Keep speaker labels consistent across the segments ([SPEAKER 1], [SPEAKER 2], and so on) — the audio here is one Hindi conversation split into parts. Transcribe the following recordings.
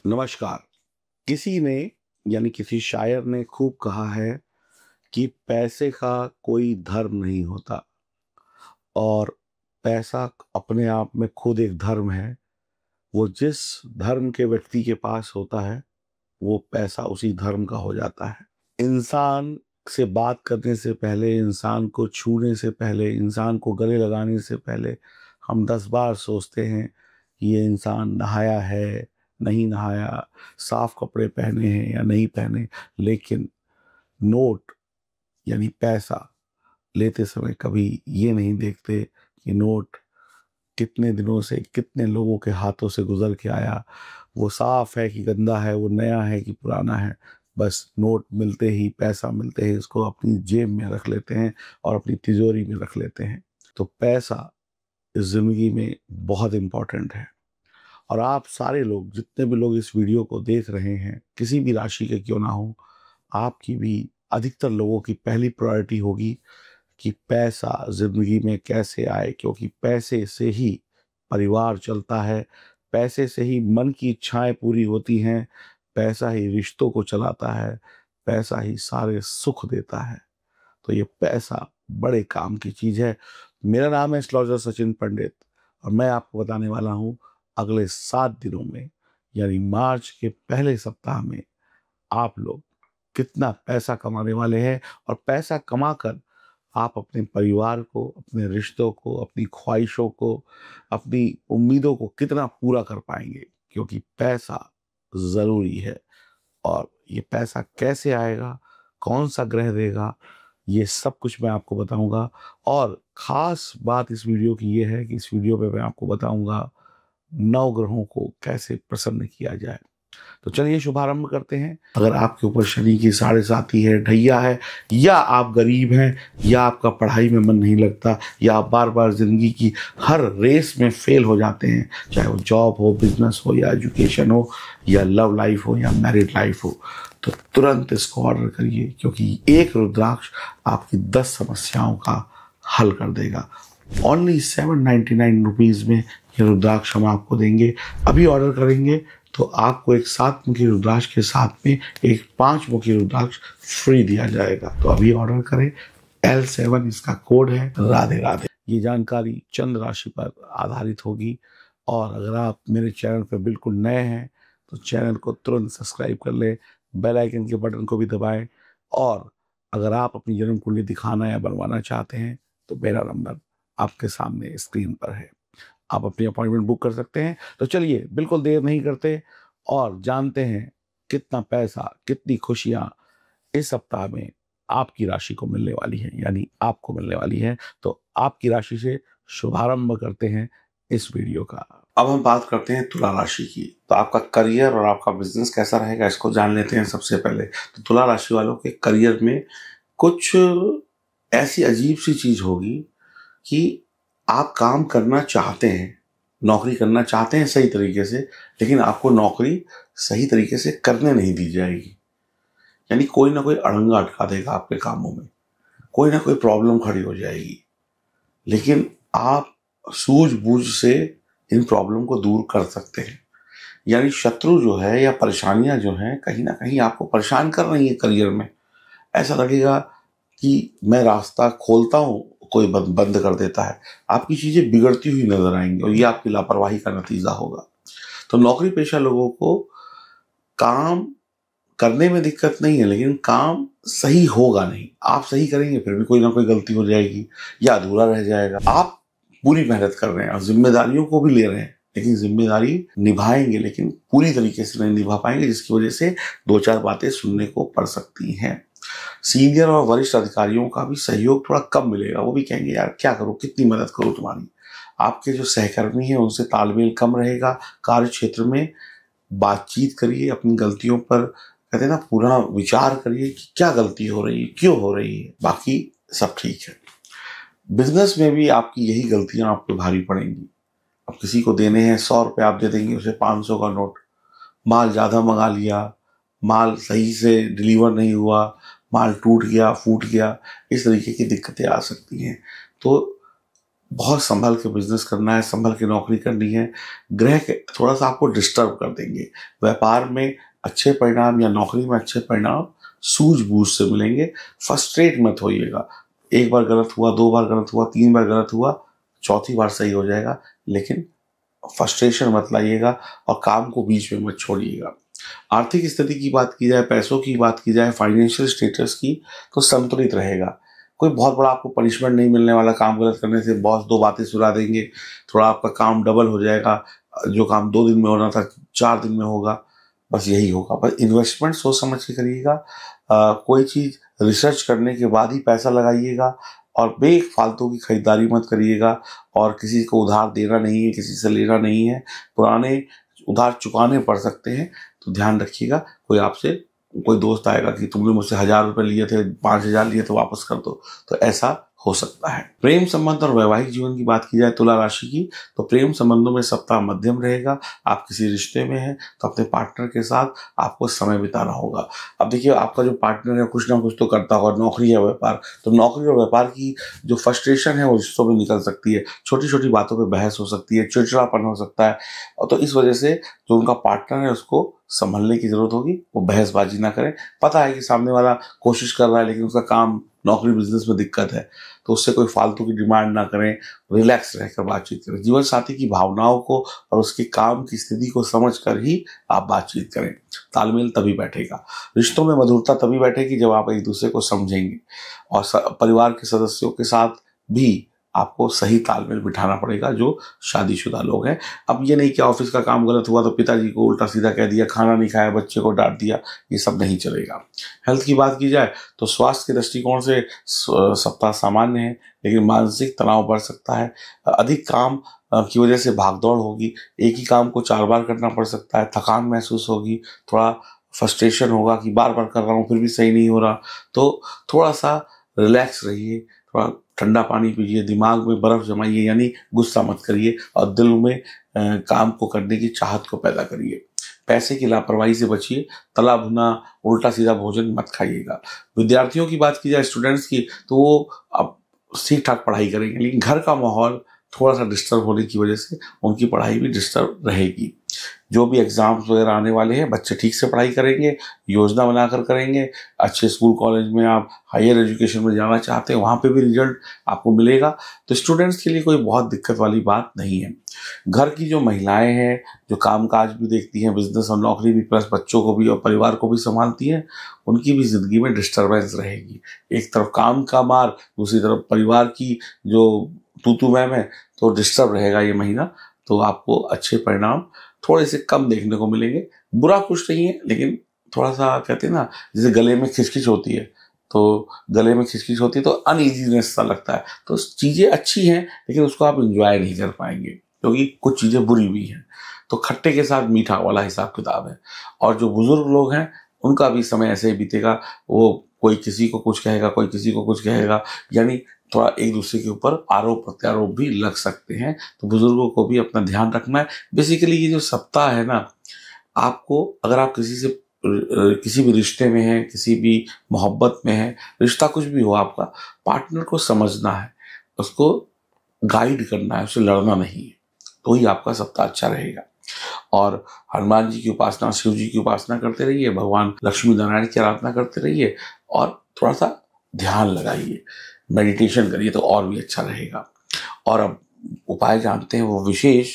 [SPEAKER 1] नमस्कार। किसी ने यानी किसी शायर ने खूब कहा है कि पैसे का कोई धर्म नहीं होता और पैसा अपने आप में खुद एक धर्म है। वो जिस धर्म के व्यक्ति के पास होता है वो पैसा उसी धर्म का हो जाता है। इंसान से बात करने से पहले, इंसान को छूने से पहले, इंसान को गले लगाने से पहले हम 10 बार सोचते हैं कि ये इंसान नहाया है, नहीं नहाया, साफ कपड़े पहने हैं या नहीं पहने। लेकिन नोट यानी पैसा लेते समय कभी ये नहीं देखते कि नोट कितने दिनों से, कितने लोगों के हाथों से गुजर के आया, वो साफ है कि गंदा है, वो नया है कि पुराना है। बस नोट मिलते ही, पैसा मिलते ही इसको अपनी जेब में रख लेते हैं और अपनी तिजोरी में रख लेते हैं। तो पैसा इस ज़िंदगी में बहुत इम्पोर्टेंट है। और आप सारे लोग, जितने भी लोग इस वीडियो को देख रहे हैं, किसी भी राशि के क्यों ना हो, आपकी भी, अधिकतर लोगों की पहली प्रायोरिटी होगी कि पैसा ज़िंदगी में कैसे आए, क्योंकि पैसे से ही परिवार चलता है, पैसे से ही मन की इच्छाएं पूरी होती हैं, पैसा ही रिश्तों को चलाता है, पैसा ही सारे सुख देता है। तो ये पैसा बड़े काम की चीज़ है। मेरा नाम है एस्ट्रोलॉजर सचिन पंडित और मैं आपको बताने वाला हूँ अगले 7 दिनों में यानी मार्च के पहले सप्ताह में आप लोग कितना पैसा कमाने वाले हैं और पैसा कमाकर आप अपने परिवार को, अपने रिश्तों को, अपनी ख्वाहिशों को, अपनी उम्मीदों को कितना पूरा कर पाएंगे, क्योंकि पैसा ज़रूरी है। और ये पैसा कैसे आएगा, कौन सा ग्रह देगा, ये सब कुछ मैं आपको बताऊंगा। और ख़ास बात इस वीडियो की ये है कि इस वीडियो पे मैं आपको बताऊंगा 9 ग्रहों को कैसे प्रसन्न किया जाए। तो चलिए शुभारंभ करते हैं। अगर आपके ऊपर शनि की साढ़े साती है, ढैया है, या आप गरीब हैं, या आपका पढ़ाई में मन नहीं लगता, या आप बार बार जिंदगी की हर रेस में फेल हो जाते हैं, चाहे वो जॉब हो, बिजनेस हो, या एजुकेशन हो, या लव लाइफ हो, या मैरिड लाइफ हो, तो तुरंत इसको ऑर्डर करिए, क्योंकि एक रुद्राक्ष आपकी 10 समस्याओं का हल कर देगा। ओनली 799 रुपीज़ में ये रुद्राक्ष हम आपको देंगे। अभी ऑर्डर करेंगे तो आपको एक 7 मुखी रुद्राक्ष के साथ में एक 5 मुखी रुद्राक्ष फ्री दिया जाएगा। तो अभी ऑर्डर करें। L7 इसका कोड है। राधे राधे। ये जानकारी चंद्र राशि पर आधारित होगी और अगर आप मेरे चैनल पर बिल्कुल नए हैं तो चैनल को तुरंत सब्सक्राइब कर लें, बेल आइकन के बटन को भी दबाएं। और अगर आप अपनी जन्म कुंडली दिखाना या बनवाना चाहते हैं तो मेरा नंबर आपके सामने स्क्रीन पर है, आप अपनी अपॉइंटमेंट बुक कर सकते हैं। तो चलिए बिल्कुल देर नहीं करते और जानते हैं कितना पैसा, कितनी खुशियां इस सप्ताह में आपकी राशि को मिलने वाली है, यानी आपको मिलने वाली है। तो आपकी राशि से शुभारंभ करते हैं इस वीडियो का। अब हम बात करते हैं तुला राशि की। तो आपका करियर और आपका बिजनेस कैसा रहेगा इसको जान लेते हैं। सबसे पहले तो तुला राशि वालों के करियर में कुछ ऐसी अजीब सी चीज होगी कि आप काम करना चाहते हैं, नौकरी करना चाहते हैं सही तरीके से, लेकिन आपको नौकरी सही तरीके से करने नहीं दी जाएगी। यानी कोई ना कोई अड़ंगा अटका देगा आपके कामों में, कोई ना कोई प्रॉब्लम खड़ी हो जाएगी, लेकिन आप सूझबूझ से इन प्रॉब्लम को दूर कर सकते हैं। यानी शत्रु जो है या परेशानियां जो हैं कहीं ना कहीं आपको परेशान कर रही है करियर में। ऐसा लगेगा कि मैं रास्ता खोलता हूं, कोई बंद कर देता है। आपकी चीजें बिगड़ती हुई नजर आएंगी और ये आपकी लापरवाही का नतीजा होगा। तो नौकरी पेशा लोगों को काम करने में दिक्कत नहीं है, लेकिन काम सही होगा नहीं। आप सही करेंगे फिर भी कोई ना कोई गलती हो जाएगी या अधूरा रह जाएगा। आप पूरी मेहनत कर रहे हैं और जिम्मेदारियों को भी ले रहे हैं, लेकिन जिम्मेदारी निभाएंगे लेकिन पूरी तरीके से नहीं निभा पाएंगे, जिसकी वजह से 2-4 बातें सुनने को पड़ सकती हैं। सीनियर और वरिष्ठ अधिकारियों का भी सहयोग थोड़ा कम मिलेगा। वो भी कहेंगे यार क्या करूं, कितनी मदद करूं तुम्हारी। आपके जो सहकर्मी हैं उनसे तालमेल कम रहेगा। कार्य क्षेत्र में बातचीत करिए, अपनी गलतियों पर कहते हैं ना पूरा विचार करिए कि क्या गलती हो रही है, क्यों हो रही है। बाकी सब ठीक है। बिजनेस में भी आपकी यही गलतियां आपको भारी पड़ेंगी। अब किसी को देने हैं 100 रुपये, आप दे देंगे उसे 500 का नोट। माल ज़्यादा मंगा लिया, माल सही से डिलीवर नहीं हुआ, माल टूट गया, फूट गया, इस तरीके की दिक्कतें आ सकती हैं। तो बहुत संभल के बिजनेस करना है, संभल के नौकरी करनी है। ग्रह थोड़ा सा आपको डिस्टर्ब कर देंगे। व्यापार में अच्छे परिणाम या नौकरी में अच्छे परिणाम सूझबूझ से मिलेंगे। फ्रस्ट्रेट मत होइएगा। एक बार गलत हुआ, 2 बार गलत हुआ, 3 बार गलत हुआ, चौथी बार सही हो जाएगा। लेकिन फ्रस्ट्रेशन मत लाइएगा और काम को बीच में मत छोड़िएगा। आर्थिक स्थिति की बात की जाए, पैसों की बात की जाए, फाइनेंशियल स्टेटस की, तो संतुलित रहेगा। कोई बहुत बड़ा आपको पनिशमेंट नहीं मिलने वाला। काम गलत करने से बॉस 2 बातें सुना देंगे, थोड़ा आपका काम डबल हो जाएगा। जो काम 2 दिन में होना था 4 दिन में होगा, बस यही होगा। बस इन्वेस्टमेंट सोच समझ के करिएगा। कोई चीज़ रिसर्च करने के बाद ही पैसा लगाइएगा और बेफालतू की खरीदारी मत करिएगा। और किसी को उधार देना नहीं है, किसी से लेना नहीं है। पुराने उधार चुकाने पड़ सकते हैं, तो ध्यान रखिएगा। कोई दोस्त आएगा कि तुमने मुझसे 1000 रुपये लिए थे, 5000 लिए तो वापस कर दो, तो ऐसा हो सकता है। प्रेम संबंध और वैवाहिक जीवन की बात की जाए तुला राशि की, तो प्रेम संबंधों में सप्ताह मध्यम रहेगा। आप किसी रिश्ते में हैं तो अपने पार्टनर के साथ आपको समय बिताना होगा। अब देखिए, आपका जो पार्टनर है कुछ ना कुछ तो करता होगा, नौकरी या व्यापार, तो नौकरी और व्यापार की जो फ्रस्ट्रेशन है वो रिश्तों में निकल सकती है। छोटी छोटी बातों पर बहस हो सकती है, चिड़चिड़ापन हो सकता है। और तो इस वजह से जो उनका पार्टनर है उसको संभलने की जरूरत होगी। वो बहसबाजी ना करें। पता है कि सामने वाला कोशिश कर रहा है लेकिन उसका काम, नौकरी, बिजनेस में दिक्कत है, तो उससे कोई फालतू की डिमांड ना करें। रिलैक्स रहकर बातचीत करें। जीवन साथी की भावनाओं को और उसके काम की स्थिति को समझकर ही आप बातचीत करें। तालमेल तभी बैठेगा। रिश्तों में मधुरता तभी बैठेगी जब आप एक दूसरे को समझेंगे। और परिवार के सदस्यों के साथ भी आपको सही तालमेल बिठाना पड़ेगा जो शादीशुदा लोग हैं। अब ये नहीं कि ऑफिस का काम गलत हुआ तो पिताजी को उल्टा सीधा कह दिया, खाना नहीं खाया, बच्चे को डांट दिया, ये सब नहीं चलेगा। हेल्थ की बात की जाए तो स्वास्थ्य के दृष्टिकोण से सप्ताह सामान्य है, लेकिन मानसिक तनाव बढ़ सकता है। अधिक काम की वजह से भागदौड़ होगी। एक ही काम को 4 बार करना पड़ सकता है। थकान महसूस होगी, थोड़ा फ्रस्ट्रेशन होगा कि बार बार कर रहा हूँ फिर भी सही नहीं हो रहा। तो थोड़ा सा रिलैक्स रहिए, थोड़ा ठंडा पानी पीजिए, दिमाग में बर्फ जमाइए, यानी गुस्सा मत करिए, और दिल में काम को करने की चाहत को पैदा करिए। पैसे की लापरवाही से बचिए। तला भुना उल्टा सीधा भोजन मत खाइएगा। विद्यार्थियों की बात की जाए, स्टूडेंट्स की, तो वो अब ठीक ठाक पढ़ाई करेंगे, लेकिन घर का माहौल थोड़ा सा डिस्टर्ब होने की वजह से उनकी पढ़ाई भी डिस्टर्ब रहेगी। जो भी एग्जाम्स वगैरह आने वाले हैं, बच्चे ठीक से पढ़ाई करेंगे, योजना बनाकर करेंगे। अच्छे स्कूल कॉलेज में आप हायर एजुकेशन में जाना चाहते हैं, वहाँ पे भी रिजल्ट आपको मिलेगा। तो स्टूडेंट्स के लिए कोई बहुत दिक्कत वाली बात नहीं है। घर की जो महिलाएं हैं, जो कामकाज भी देखती हैं, बिजनेस और नौकरी भी, प्लस बच्चों को भी और परिवार को भी संभालती हैं, उनकी भी जिंदगी में डिस्टर्बेंस रहेगी। एक तरफ काम का मार, दूसरी तरफ परिवार की जो तू मैम है, तो डिस्टर्ब रहेगा ये महीना। तो आपको अच्छे परिणाम थोड़े से कम देखने को मिलेंगे। बुरा कुछ नहीं है, लेकिन थोड़ा सा कहते हैं ना, जैसे गले में खिचखिच होती है, तो गले में खिचखिच होती है तो अनईजीनेस सा लगता है। तो चीज़ें अच्छी हैं, लेकिन उसको आप एंजॉय नहीं कर पाएंगे क्योंकि कुछ चीज़ें बुरी भी हैं। तो खट्टे के साथ मीठा वाला हिसाब किताब है। और जो बुजुर्ग लोग हैं उनका भी समय ऐसे ही बीतेगा। वो कोई किसी को कुछ कहेगा, कोई किसी को कुछ कहेगा, यानी थोड़ा एक दूसरे के ऊपर आरोप प्रत्यारोप भी लग सकते हैं। तो बुजुर्गों को भी अपना ध्यान रखना है। बेसिकली ये जो सप्ताह है ना, आपको अगर आप किसी भी रिश्ते में हैं, किसी भी मोहब्बत में हैं, रिश्ता कुछ भी हो, आपका पार्टनर को समझना है, उसको गाइड करना है, उससे लड़ना नहीं है, तो ही आपका सप्ताह अच्छा रहेगा। और हनुमान जी की उपासना, शिव जी की उपासना करते रहिए, भगवान लक्ष्मी नारायण की आराधना करते रहिए और थोड़ा सा ध्यान लगाइए, मेडिटेशन करिए, तो और भी अच्छा रहेगा। और अब उपाय जानते हैं वो विशेष,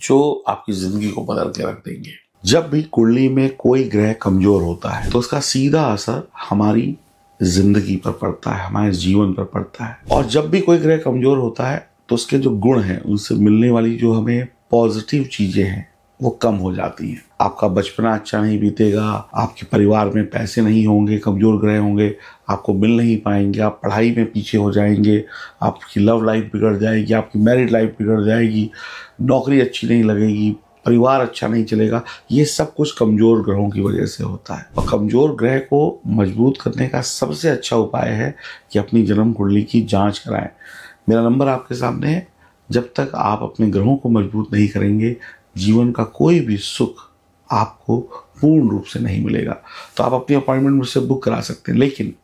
[SPEAKER 1] जो आपकी जिंदगी को बदल के रख देंगे। जब भी कुंडली में कोई ग्रह कमजोर होता है तो उसका सीधा असर हमारी जिंदगी पर पड़ता है, हमारे जीवन पर पड़ता है। और जब भी कोई ग्रह कमजोर होता है तो उसके जो गुण हैं, उनसे मिलने वाली जो हमें पॉजिटिव चीजें हैं, वो कम हो जाती हैं। आपका बचपना अच्छा नहीं बीतेगा, आपके परिवार में पैसे नहीं होंगे, कमजोर ग्रह होंगे, आपको मिल नहीं पाएंगे, आप पढ़ाई में पीछे हो जाएंगे, आपकी लव लाइफ बिगड़ जाएगी, आपकी मैरिड लाइफ बिगड़ जाएगी, नौकरी अच्छी नहीं लगेगी, परिवार अच्छा नहीं चलेगा। ये सब कुछ कमजोर ग्रहों की वजह से होता है। और कमजोर ग्रह को मजबूत करने का सबसे अच्छा उपाय है कि अपनी जन्म कुंडली की जांच कराएं। मेरा नंबर आपके सामने है। जब तक आप अपने ग्रहों को मजबूत नहीं करेंगे, जीवन का कोई भी सुख आपको पूर्ण रूप से नहीं मिलेगा। तो आप अपनी अपॉइंटमेंट मुझसे बुक करा सकते हैं, लेकिन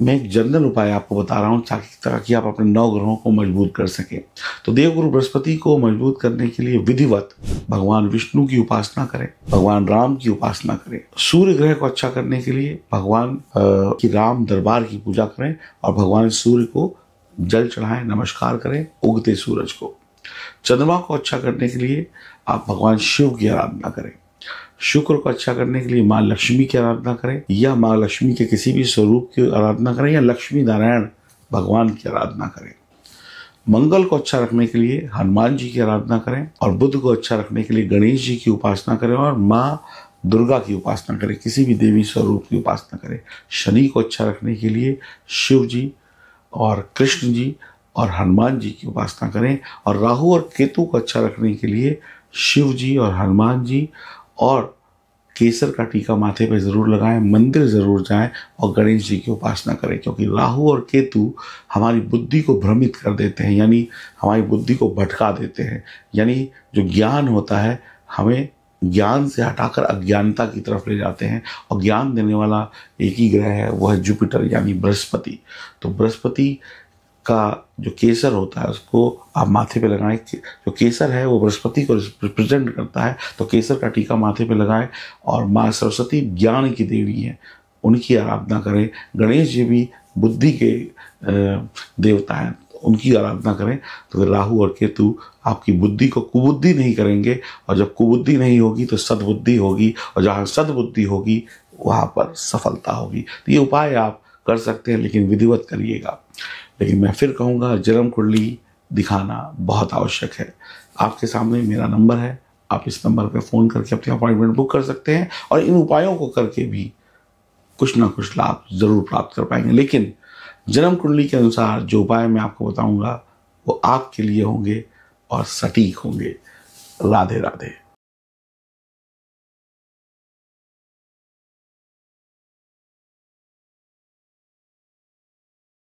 [SPEAKER 1] मैं एक जनरल उपाय आपको बता रहा हूँ ताकि आप अपने 9 ग्रहों को मजबूत कर सकें। तो देवगुरु बृहस्पति को मजबूत करने के लिए विधिवत भगवान विष्णु की उपासना करें, भगवान राम की उपासना करें। सूर्य ग्रह को अच्छा करने के लिए भगवान की राम दरबार की पूजा करें और भगवान सूर्य को जल चढ़ाएं, नमस्कार करें उगते सूरज को। चंद्रमा को अच्छा करने के लिए आप भगवान शिव की आराधना करें। शुक्र को अच्छा करने के लिए माँ लक्ष्मी की आराधना करें या माँ लक्ष्मी के किसी भी स्वरूप की आराधना करें या लक्ष्मी नारायण भगवान की आराधना करें। मंगल को अच्छा रखने के लिए हनुमान जी की आराधना करें और बुध को अच्छा रखने के लिए गणेश जी की उपासना करें और माँ दुर्गा की उपासना करें, किसी भी देवी स्वरूप की उपासना करें। शनि को अच्छा रखने के लिए शिव जी और कृष्ण जी और हनुमान जी की उपासना करें और राहु और केतु को अच्छा रखने के लिए शिव जी और हनुमान जी और केसर का टीका माथे पे जरूर लगाएं, मंदिर जरूर जाएं और गणेश जी की उपासना करें, क्योंकि राहु और केतु हमारी बुद्धि को भ्रमित कर देते हैं, यानी हमारी बुद्धि को भटका देते हैं। यानी जो ज्ञान होता है हमें ज्ञान से हटाकर अज्ञानता की तरफ ले जाते हैं और ज्ञान देने वाला एक ही ग्रह है, वह है जुपिटर यानी बृहस्पति। तो बृहस्पति का जो केसर होता है उसको आप माथे पे लगाएं। जो केसर है वो बृहस्पति को रिप्रेजेंट करता है, तो केसर का टीका माथे पे लगाएं और माँ सरस्वती ज्ञान की देवी हैं, उनकी आराधना करें। गणेश जी भी बुद्धि के देवता हैं, उनकी आराधना करें। तो राहु और केतु आपकी बुद्धि को कुबुद्धि नहीं करेंगे और जब कुबुद्धि नहीं होगी तो सद्बुद्धि होगी और जहाँ सद्बुद्धि होगी वहाँ पर सफलता होगी। तो ये उपाय आप कर सकते हैं, लेकिन विधिवत करिएगा। लेकिन मैं फिर कहूँगा जन्म कुंडली दिखाना बहुत आवश्यक है। आपके सामने मेरा नंबर है, आप इस नंबर पर फ़ोन करके अपनी अपॉइंटमेंट बुक कर सकते हैं और इन उपायों को करके भी कुछ ना कुछ लाभ जरूर प्राप्त कर पाएंगे। लेकिन जन्म कुंडली के अनुसार जो उपाय मैं आपको बताऊंगा वो आपके लिए होंगे और सटीक होंगे। राधे राधे।